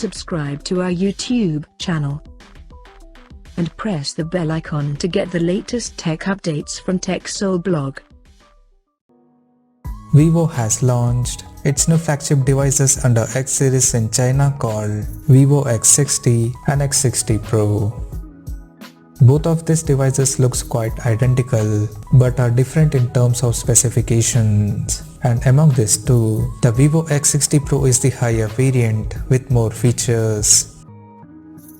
subscribe to our YouTube channel and press the bell icon to get the latest tech updates from TechSole Blog. Vivo has launched its new flagship devices under X series in China called Vivo X60 and X60 Pro. Both of these devices looks quite identical but are different in terms of specifications. And among these two, the Vivo X60 Pro is the higher variant with more features.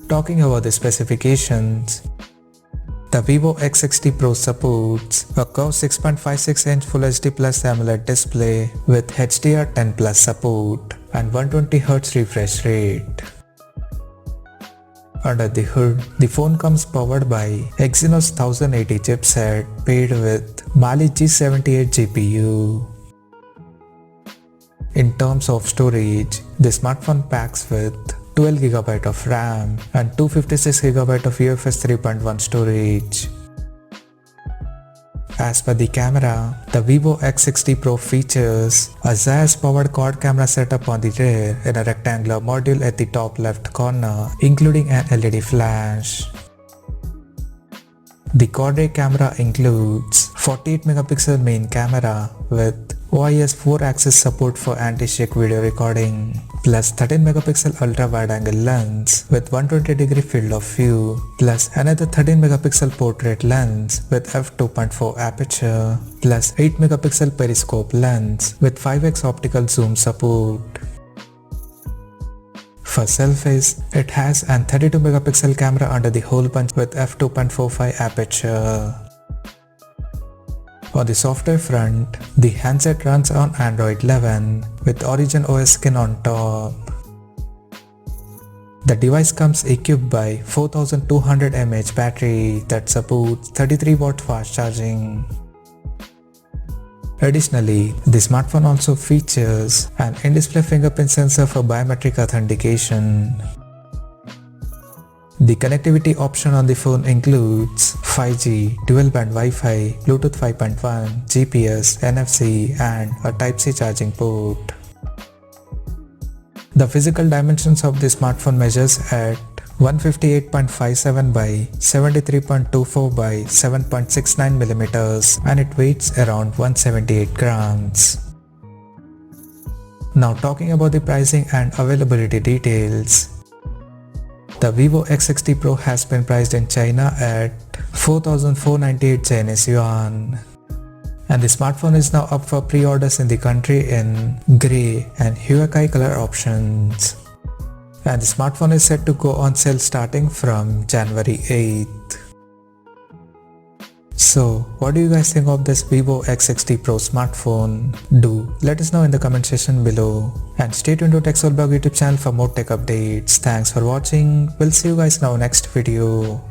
Talking about the specifications, the Vivo X60 Pro supports a curved 6.56-inch Full HD Plus AMOLED display with HDR10 Plus support and 120Hz refresh rate. Under the hood, the phone comes powered by Exynos 1080 chipset paired with Mali G78 GPU. In terms of storage, the smartphone packs with 12GB of RAM and 256GB of UFS 3.1 storage. As per the camera, the Vivo X60 Pro features a ZAIS-powered quad camera setup on the rear in a rectangular module at the top left corner, including an LED flash. The quad ray camera includes 48MP main camera with OIS 4-axis support for anti-shake video recording, plus 13MP ultra-wide-angle lens with 120° field of view, plus another 13MP portrait lens with f2.4 aperture, plus 8MP periscope lens with 5x optical zoom support. For selfies, it has an 32MP camera under the hole punch with f2.45 aperture. On the software front, the handset runs on Android 11 with Origin OS skin on top. The device comes equipped by 4200 mAh battery that supports 33W fast charging. Additionally, the smartphone also features an in-display fingerprint sensor for biometric authentication. The connectivity option on the phone includes 5G, dual-band Wi-Fi, Bluetooth 5.1, GPS, NFC and a Type-C charging port. The physical dimensions of the smartphone measures at 158.57 by 73.24 by 7.69mm and it weighs around 178 grams. Now talking about the pricing and availability details. The Vivo X60 Pro has been priced in China at 4,498 Chinese yuan. And the smartphone is now up for pre-orders in the country in grey and Huakai color options. And the smartphone is set to go on sale starting from January 8th. So, what do you guys think of this Vivo X60 Pro smartphone? Do let us know in the comment section below. And stay tuned to TechSole Blog YouTube channel for more tech updates. Thanks for watching. We'll see you guys in our next video.